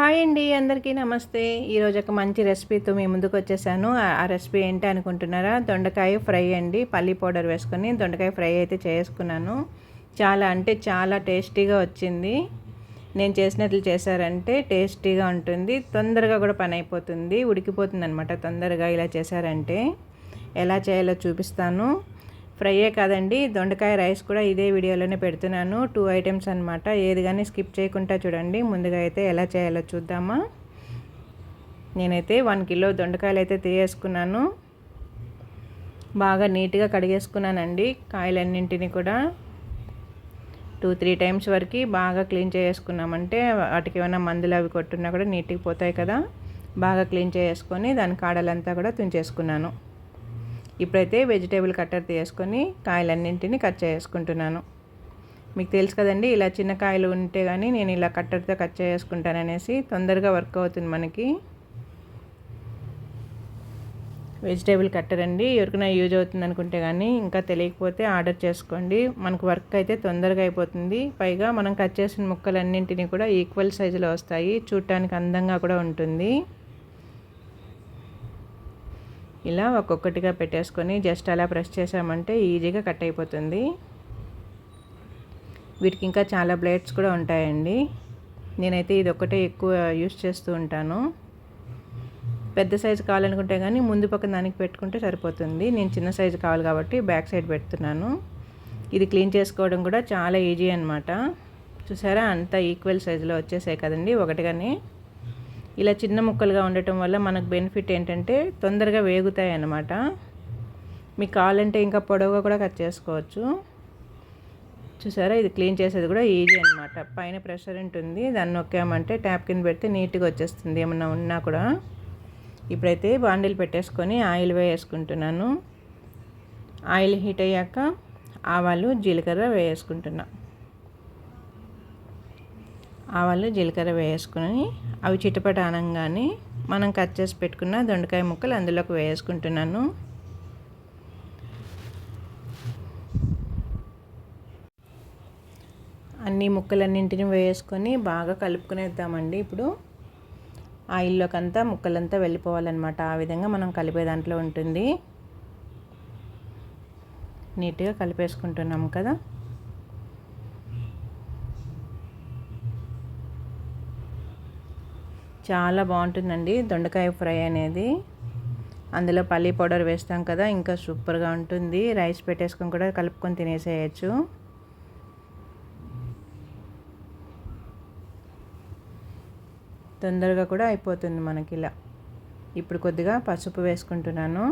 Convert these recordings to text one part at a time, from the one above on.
Hi అండి, అందరికీ నమస్తే. ఈరోజు ఒక మంచి రెసిపీతో మీ ముందుకు వచ్చేసాను. ఆ రెసిపీ ఏంటి అనుకుంటున్నారా? దొండకాయ ఫ్రై అండి. పల్లి పౌడర్ వేసుకొని దొండకాయ ఫ్రై అయితే చేసుకున్నాను. చాలా అంటే చాలా టేస్టీగా వచ్చింది. నేను చేసినట్లు చేశారంటే టేస్టీగా ఉంటుంది, తొందరగా కూడా పని అయిపోతుంది, ఉడికిపోతుంది అనమాట తొందరగా. ఇలా చేశారంటే ఎలా చేయాలో చూపిస్తాను. ఫ్రైయే కాదండి, దొండకాయ రైస్ కూడా ఇదే వీడియోలోనే పెడుతున్నాను. 2 ఐటమ్స్ అనమాట. ఏది కానీ స్కిప్ చేయకుండా చూడండి. ముందుగా అయితే ఎలా చేయాలో చూద్దామా. నేనైతే 1 కిలో దొండకాయలు అయితే తీసేసుకున్నాను. బాగా నీట్గా కడిగేసుకున్నానండి. కాయలన్నింటినీ కూడా 2-3 టైమ్స్ వరకు బాగా క్లీన్ చేసుకున్నామంటే వాటికి ఏమైనా మందులు అవి కొట్టున్నా కూడా నీట్గా పోతాయి కదా. బాగా క్లీన్ చేసుకొని దాని కాడలంతా కూడా తుంచేసుకున్నాను. ఇప్పుడైతే వెజిటేబుల్ కట్టర్ తీసుకొని కాయలన్నింటినీ కట్ చేసుకుంటున్నాను. మీకు తెలుసు కదండి, ఇలా చిన్న కాయలు ఉంటే కానీ నేను ఇలా కట్టర్తో కట్ చేసుకుంటాననేసి తొందరగా వర్క్ అవుతుంది మనకి. వెజిటేబుల్ కట్టర్ అండి, ఎవరికైనా యూజ్ అవుతుంది అనుకుంటే కానీ ఇంకా తెలియకపోతే ఆర్డర్ చేసుకోండి. మనకు వర్క్ అయితే తొందరగా అయిపోతుంది. పైగా మనం కట్ చేసిన ముక్కలన్నింటినీ కూడా ఈక్వల్ సైజులో వస్తాయి, చూడటానికి అందంగా కూడా ఉంటుంది. ఇలా ఒక్కొక్కటిగా పెట్టేసుకొని జస్ట్ అలా ప్రెస్ చేసామంటే ఈజీగా కట్ అయిపోతుంది. వీటికి ఇంకా చాలా బ్లేడ్స్ కూడా ఉంటాయండి. నేనైతే ఇది ఒక్కటే ఎక్కువ యూస్ చేస్తూ ఉంటాను. పెద్ద సైజు కావాలనుకుంటే కానీ ముందు పక్కన దానికి పెట్టుకుంటే సరిపోతుంది. నేను చిన్న సైజు కావాలి కాబట్టి బ్యాక్ సైడ్ పెడుతున్నాను. ఇది క్లీన్ చేసుకోవడం కూడా చాలా ఈజీ అనమాట. చూసారా, అంతా ఈక్వల్ సైజులో వచ్చేసాయి కదండి ఒకటిగానే. ఇలా చిన్న ముక్కలుగా ఉండటం వల్ల మనకు బెనిఫిట్ ఏంటంటే తొందరగా వేగుతాయి అన్నమాట. మీకు కావాలంటే ఇంకా పొడవుగా కూడా కట్ చేసుకోవచ్చు. చూసారా, ఇది క్లీన్ చేసేది కూడా ఈజీ అనమాట. పైన ప్రెషర్ ఉంటుంది, దాన్ని నొక్కామంటే ట్యాప్ కింద పెడితే నీట్గా వచ్చేస్తుంది ఏమన్నా ఉన్నా కూడా. ఇప్పుడైతే బాండిల్ పెట్టేసుకొని ఆయిల్ వేసుకుంటున్నాను. ఆయిల్ హీట్ అయ్యాక ఆవాలు జీలకర్ర వేసుకుంటున్నా. ఆవాలు జీలకర్ర వేసుకొని అవి చిటపట అనగానే మనం కట్ చేసి పెట్టుకున్న దొండకాయ ముక్కలు అందులోకి వేసుకుంటున్నాను. అన్ని ముక్కలన్నింటిని వేసుకొని బాగా కలుపుకునేద్దామండి. ఇప్పుడు ఆయిల్లోకి అంతా ముక్కలంతా వెళ్ళిపోవాలన్నమాట. ఆ విధంగా మనం కలిపే దాంట్లో ఉంటుంది. నీట్గా కలిపేసుకుంటున్నాం కదా. చాలా బాగుంటుందండి దొండకాయ ఫ్రై అనేది. అందులో పల్లి పౌడర్ వేస్తాం కదా, ఇంకా సూపర్గా ఉంటుంది. రైస్ పెట్టేసుకొని కూడా కలుపుకొని తినేసేయచ్చు. తొందరగా కూడా అయిపోతుంది మనకి ఇలా. ఇప్పుడు కొద్దిగా పసుపు వేసుకుంటున్నాను.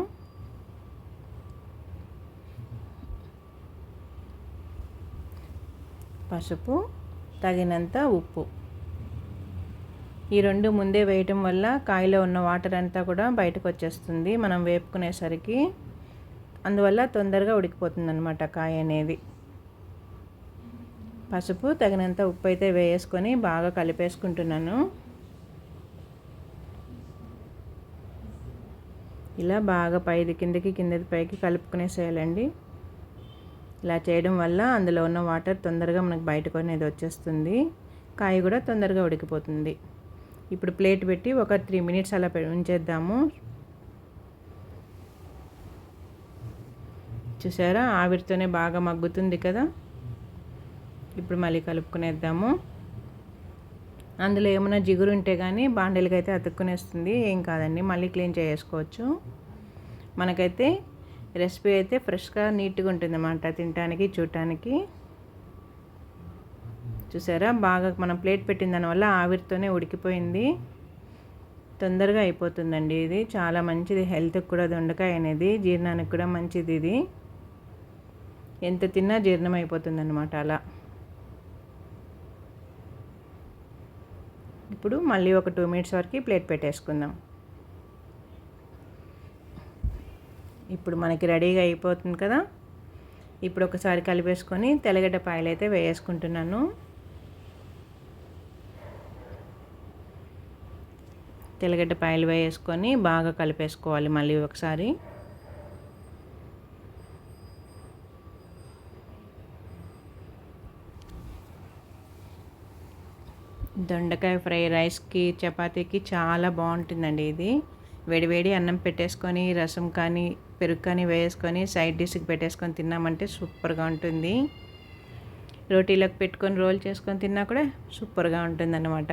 పసుపు, తగినంత ఉప్పు. ఈ రెండు ముందే వేయటం వల్ల కాయలో ఉన్న వాటర్ అంతా కూడా బయటకు వచ్చేస్తుంది మనం వేపుకునేసరికి. అందువల్ల తొందరగా ఉడికిపోతుంది అనమాట కాయ అనేది. పసుపు, తగినంత ఉప్పు అయితే వేసుకొని బాగా కలిపేసుకుంటున్నాను. ఇలా బాగా పైది కిందకి కిందది పైకి కలుపుకునేసేయాలండి. ఇలా చేయడం వల్ల అందులో ఉన్న వాటర్ తొందరగా మనకు బయటకు అనేది వచ్చేస్తుంది. కాయ కూడా తొందరగా ఉడికిపోతుంది. ఇప్పుడు ప్లేట్ పెట్టి ఒక 3 మినిట్స్ అలా ఉంచేద్దాము. చూసారా, ఆవిరితోనే బాగా మగ్గుతుంది కదా. ఇప్పుడు మళ్ళీ కలుపుకునేద్దాము. అందులో ఏమైనా జిగురు ఉంటే కానీ బాండీలకి అయితే అతుక్కునేస్తుంది, ఏం కాదండి, మళ్ళీ క్లీన్ చేసుకోవచ్చు. మనకైతే రెసిపీ అయితే ఫ్రెష్గా నీట్గా ఉంటుంది అన్నమాట, తినడానికి చూడటానికి. చూసారా, బాగా మనం ప్లేట్ పెట్టిన దానివల్ల ఆవిరితోనే ఉడికిపోయింది. తొందరగా అయిపోతుందండి. ఇది చాలా మంచిది హెల్త్కి కూడా. దొండకాయ అనేది జీర్ణానికి కూడా మంచిది. ఇది ఎంత తిన్నా జీర్ణం అయిపోతుంది అన్నమాట అలా. ఇప్పుడు మళ్ళీ ఒక 2 మినిట్స్ వరకు ప్లేట్ పెట్టేసుకుందాం. ఇప్పుడు మనకి రెడీగా అయిపోతుంది కదా. ఇప్పుడు ఒకసారి కలిపేసుకొని తెల్లగడ్డ పాయలు అయితే వేసుకుంటున్నాను. తెల్లగడ్డ పాయలు వేసుకొని బాగా కలిపేసుకోవాలి మళ్ళీ ఒకసారి. దొండకాయ ఫ్రై రైస్కి చపాతీకి చాలా బాగుంటుందండి. ఇది వేడివేడి అన్నం పెట్టేసుకొని రసం కానీ పెరుగు కానీ వేసుకొని సైడ్ డిష్కి పెట్టేసుకొని తిన్నామంటే సూపర్గా ఉంటుంది. రోటీలోకి పెట్టుకొని రోల్ చేసుకొని తిన్నా కూడా సూపర్గా ఉంటుందన్నమాట.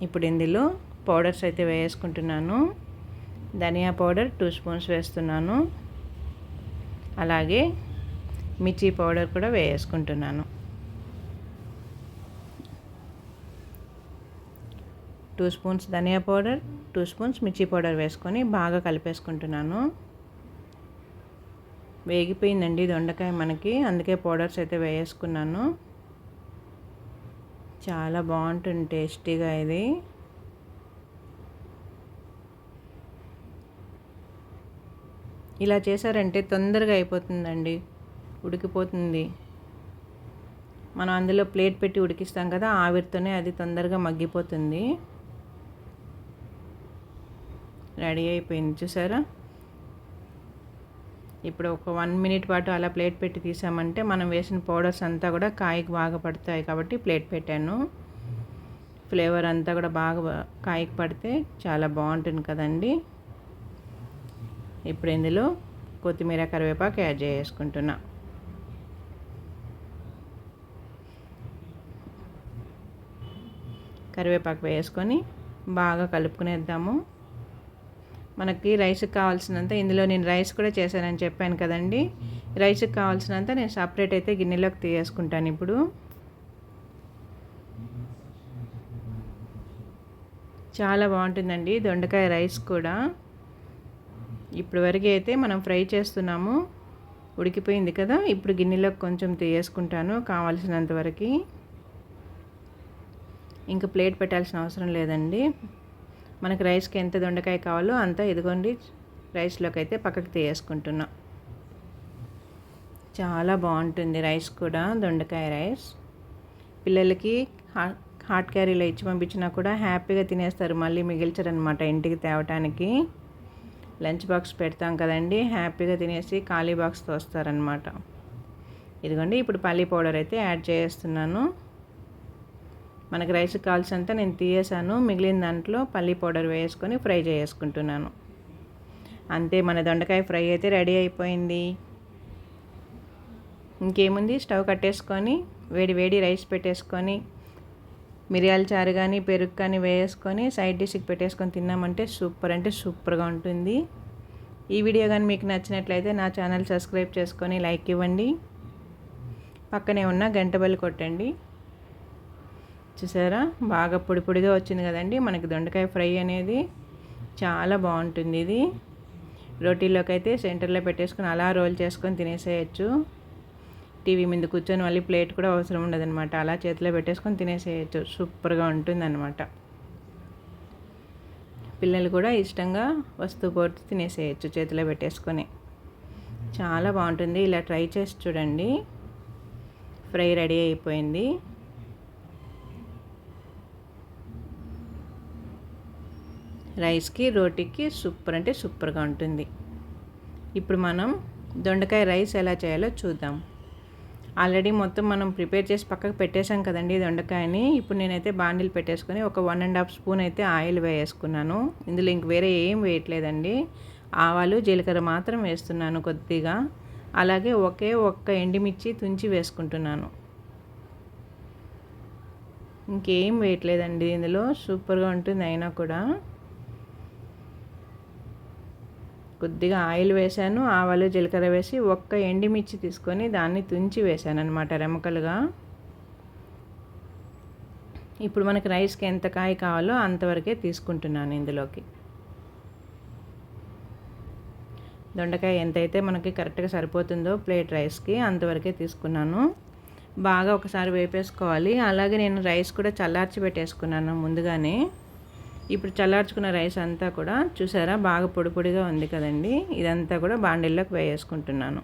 ఇప్పుడు ఇందులో పౌడర్స్ అయితే వేసుకుంటున్నాను. ధనియా పౌడర్ 2 స్పూన్స్ వేస్తున్నాను. అలాగే మిర్చి పౌడర్ కూడా వేసుకుంటున్నాను. 2 స్పూన్స్ ధనియా పౌడర్, 2 స్పూన్స్ మిర్చి పౌడర్ వేసుకొని బాగా కలిపేసుకుంటున్నాను. వేగిపోయిందండి దొండకాయ మనకి, అందుకే పౌడర్స్ అయితే వేసుకున్నాను. చాలా బాగుంటుంది టేస్టీగా ఇది. ఇలా చేశారంటే తొందరగా అయిపోతుందండి, ఉడికిపోతుంది. మనం అందులో ప్లేట్ పెట్టి ఉడికిస్తాం కదా, ఆవిరితోనే అది తొందరగా మగ్గిపోతుంది. రెడీ అయిపోయింది చూసారా. ఇప్పుడు ఒక 1 మినిట్ పాటు అలా ప్లేట్ పెట్టి తీసామంటే మనం వేసిన పౌడర్స్ అంతా కూడా కాయకి బాగా పడతాయి కాబట్టి ప్లేట్ పెట్టాను. ఫ్లేవర్ అంతా కూడా బాగా కాయకి పడితే చాలా బాగుంటుంది కదండి. ఇప్పుడు ఇందులో కొత్తిమీర కరివేపాకు యాడ్ చేసుకుంటున్నా. కరివేపాకు వేసుకొని బాగా కలుపుకునేద్దాము. మనకి రైస్కి కావాల్సినంత, ఇందులో నేను రైస్ కూడా చేశానని చెప్పాను కదండి. రైస్కి కావాల్సినంత నేను సపరేట్ అయితే గిన్నెలోకి తీసేసుకుంటాను. ఇప్పుడు చాలా బాగుంటుందండి దొండకాయ రైస్ కూడా. ఇప్పుడు వరకు అయితే మనం ఫ్రై చేస్తున్నాము, ఉడికిపోయింది కదా. ఇప్పుడు గిన్నెలోకి కొంచెం తీసేసుకుంటాను కావాల్సినంత వరకు. ఇంకా ప్లేట్ పెట్టాల్సిన అవసరం లేదండి. మనకు రైస్కి ఎంత దొండకాయ కావాలో అంత ఇదిగోండి రైస్లోకి అయితే పక్కకు తీసేసుకుంటున్నా. చాలా బాగుంటుంది రైస్ కూడా, దొండకాయ రైస్. పిల్లలకి హాట్ క్యారీలో ఇచ్చి పంపించినా కూడా హ్యాపీగా తినేస్తారు, మళ్ళీ మిగిల్చరనమాట ఇంటికి తేవటానికి. లంచ్ బాక్స్ పెడతాం కదండి, హ్యాపీగా తినేసి ఖాళీ బాక్స్తో వస్తారనమాట. ఇదిగోండి ఇప్పుడు పల్లీ పౌడర్ అయితే యాడ్ చేస్తున్నాను. మనకు రైస్కి కావాల్సినంత నేను తీయేసాను, మిగిలిన దాంట్లో పల్లీ పౌడర్ వేసుకొని ఫ్రై చేసుకుంటున్నాను. అంతే, మన దొండకాయ ఫ్రై అయితే రెడీ అయిపోయింది. ఇంకేముంది, స్టవ్ కట్టేసుకొని వేడి వేడి రైస్ పెట్టేసుకొని మిరియాల చారు కానీ పెరుగు కానీ వేసుకొని సైడ్ డిష్కి పెట్టేసుకొని తిన్నామంటే సూపర్ అంటే సూపర్గా ఉంటుంది. ఈ వీడియో కానీ మీకు నచ్చినట్లయితే నా ఛానల్ సబ్స్క్రైబ్ చేసుకొని లైక్ ఇవ్వండి. పక్కనే ఉన్న గంట బెల్ కొట్టండి. చూసారా బాగా పొడి పొడిగా వచ్చింది కదండి మనకి దొండకాయ ఫ్రై అనేది. చాలా బాగుంటుంది ఇది. రోటీలోకి అయితే సెంటర్లో పెట్టేసుకొని అలా రోల్ చేసుకొని తినేసేయచ్చు. టీవీ మీద కూర్చొని మళ్ళీ ప్లేట్ కూడా అవసరం ఉండదన్నమాట, అలా చేతిలో పెట్టేసుకొని తినేసేయచ్చు. సూపర్గా ఉంటుందన్నమాట. పిల్లలు కూడా ఇష్టంగా వస్తువు పోటీ తినేసేయచ్చు చేతిలో పెట్టేసుకొని. చాలా బాగుంటుంది, ఇలా ట్రై చేసి చూడండి. ఫ్రై రెడీ అయిపోయింది. రైస్కి రోటీకి సూపర్ అంటే సూపర్గా ఉంటుంది. ఇప్పుడు మనం దొండకాయ రైస్ ఎలా చేయాలో చూద్దాం. ఆల్రెడీ మొత్తం మనం ప్రిపేర్ చేసి పక్కకు పెట్టేసాం కదండి దొండకాయని. ఇప్పుడు నేనైతే బాండిల్ పెట్టేసుకొని ఒక 1.5 స్పూన్ అయితే ఆయిల్ వేసుకున్నాను. ఇందులో ఇంక వేరే ఏం వేయట్లేదండి, ఆవాలు జీలకర్ర మాత్రం వేస్తున్నాను కొద్దిగా. అలాగే ఒక్క ఎండుమిర్చి తుంచి వేసుకుంటున్నాను. ఇంకేం వేయట్లేదండి ఇందులో, సూపర్గా ఉంటుంది. అయినా కూడా కొద్దిగా ఆయిల్ వేసాను, ఆవాలు జీలకర్ర వేసి ఒక్క ఎండుమిర్చి తీసుకొని దాన్ని తుంచి వేసాను అనమాట రెమ్మకలుగా. ఇప్పుడు మనకి రైస్కి ఎంత కాయ కావాలో అంతవరకే తీసుకుంటున్నాను ఇందులోకి. దొండకాయ ఎంతైతే మనకి కరెక్ట్గా సరిపోతుందో ప్లేట్ రైస్కి అంతవరకే తీసుకున్నాను. బాగా ఒకసారి వేపేసుకోవాలి. అలాగే నేను రైస్ కూడా చల్లార్చి పెట్టేసుకున్నాను ముందుగానే. ఇప్పుడు చల్లార్చుకున్న రైస్ అంతా కూడా చూసారా బాగా పొడి పొడిగా ఉంది కదండి. ఇదంతా కూడా బాండిల్లోకి వేసుకుంటున్నాను.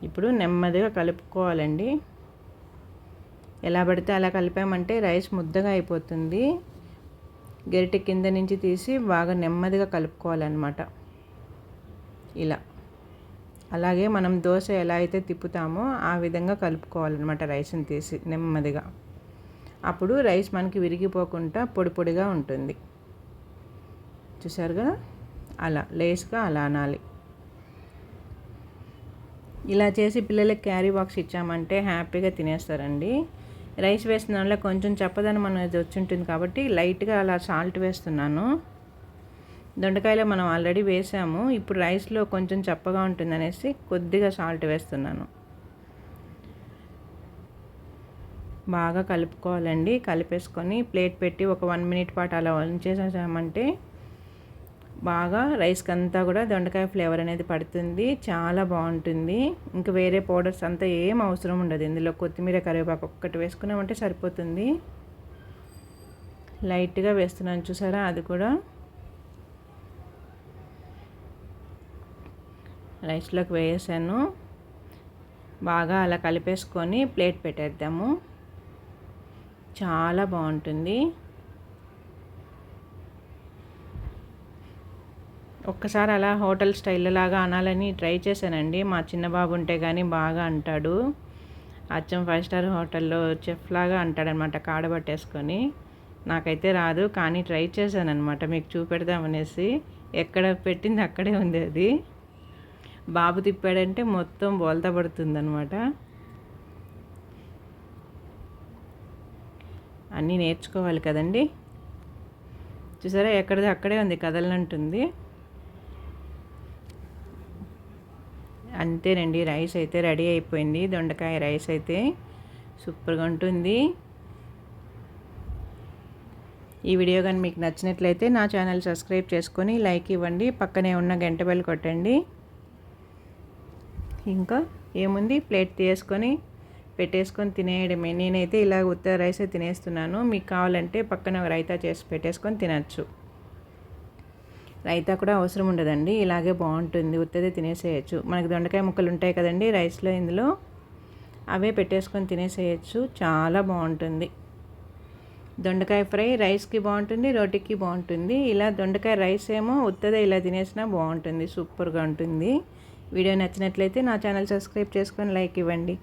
ఇప్పుడు నెమ్మదిగా కలుపుకోవాలండి. ఎలా పడితే అలా కలిపామంటే రైస్ ముద్దగా అయిపోతుంది. గరిటె కింద నుంచి తీసి బాగా నెమ్మదిగా కలుపుకోవాలన్నమాట. ఇలా అలాగే మనం దోశ ఎలా అయితే తిప్పుతామో ఆ విధంగా కలుపుకోవాలన్నమాట రైస్ని తీసి నెమ్మదిగా. అప్పుడు రైస్ మనకి విరిగిపోకుండా పొడి పొడిగా ఉంటుంది. చూసారు కదా, అలా లేస్గా అలా అనాలి. ఇలా చేసి పిల్లలకి క్యారీ బాక్స్ ఇచ్చామంటే హ్యాపీగా తినేస్తారండి. రైస్ వేసిన దానిలో కొంచెం చప్పదనం అనేది వచ్చి ఉంటుంది కాబట్టి లైట్గా అలా సాల్ట్ వేస్తున్నాను. దొండకాయలో మనం ఆల్రెడీ వేసాము, ఇప్పుడు రైస్లో కొంచెం చప్పగా ఉంటుందనేసి కొద్దిగా సాల్ట్ వేస్తున్నాను. బాగా కలుపుకోవాలండి. కలిపేసుకొని ప్లేట్ పెట్టి ఒక 1 మినిట్ పాటు అలా ఉంచేసామంటే బాగా రైస్కి అంతా కూడా దొండకాయ ఫ్లేవర్ అనేది పడుతుంది. చాలా బాగుంటుంది. ఇంకా వేరే పౌడర్స్ అంతా ఏం అవసరం ఉండదు. ఇందులో కొత్తిమీర కరివేపాకు ఒక్కటి వేసుకున్నామంటే సరిపోతుంది. లైట్గా వేస్తున్నాను చూసారా, అది కూడా రైస్లోకి వేసాను. బాగా అలా కలిపేసుకొని ప్లేట్ పెట్టేద్దాము. చాలా బాగుంటుంది. ఒక్కసారి అలా హోటల్ స్టైల్ లాగా అనాలని ట్రై చేశానండి. మా చిన్న బాబు ఉంటే కానీ బాగా అంటాడు. అచ్చం 5 స్టార్ హోటల్లో చెఫ్ లాగా అంటాడనమాట కాడబట్టేసుకొని. నాకైతే రాదు, కానీ ట్రై చేశానమాట మీకు చూపెడదామనేసి. ఎక్కడ పెట్టింది అక్కడే ఉంది అది. బాబు తిప్పాడంటే మొత్తం బోల్తా పడుతుందనమాట. అన్నీ నేర్చుకోవాలి కదండి. చూసారా, ఎక్కడిది అక్కడే ఉంది, కదలనంటుంది. అంతేనండి, రైస్ అయితే రెడీ అయిపోయింది. దొండకాయ రైస్ అయితే సూపర్గా ఉంటుంది. ఈ వీడియో కానీ మీకు నచ్చినట్లయితే నా ఛానల్ సబ్స్క్రైబ్ చేసుకొని లైక్ ఇవ్వండి. పక్కనే ఉన్న గంట బెల్ కొట్టండి. ఇంకా ఏముంది, ప్లేట్ తీసుకొని పెట్టేసుకొని తినేయడమే. నేనైతే ఇలా ఉత్త రైసే తినేస్తున్నాను. మీకు కావాలంటే పక్కన రైతా చేసి పెట్టేసుకొని తినచ్చు. రైతా కూడా అవసరం ఉండదండి, ఇలాగే బాగుంటుంది. ఉత్తదే తినేసేయచ్చు. మనకి దొండకాయ ముక్కలు ఉంటాయి కదండి రైస్లో, ఇందులో అవే పెట్టేసుకొని తినేసేయచ్చు. చాలా బాగుంటుంది. దొండకాయ ఫ్రై రైస్కి బాగుంటుంది, రోటీకి బాగుంటుంది. ఇలా దొండకాయ రైస్ ఏమో ఉత్తదే ఇలా తినేసినా బాగుంటుంది, సూపర్గా ఉంటుంది. వీడియో నచ్చినట్లయితే నా ఛానల్ సబ్స్క్రైబ్ చేసుకొని లైక్ ఇవ్వండి.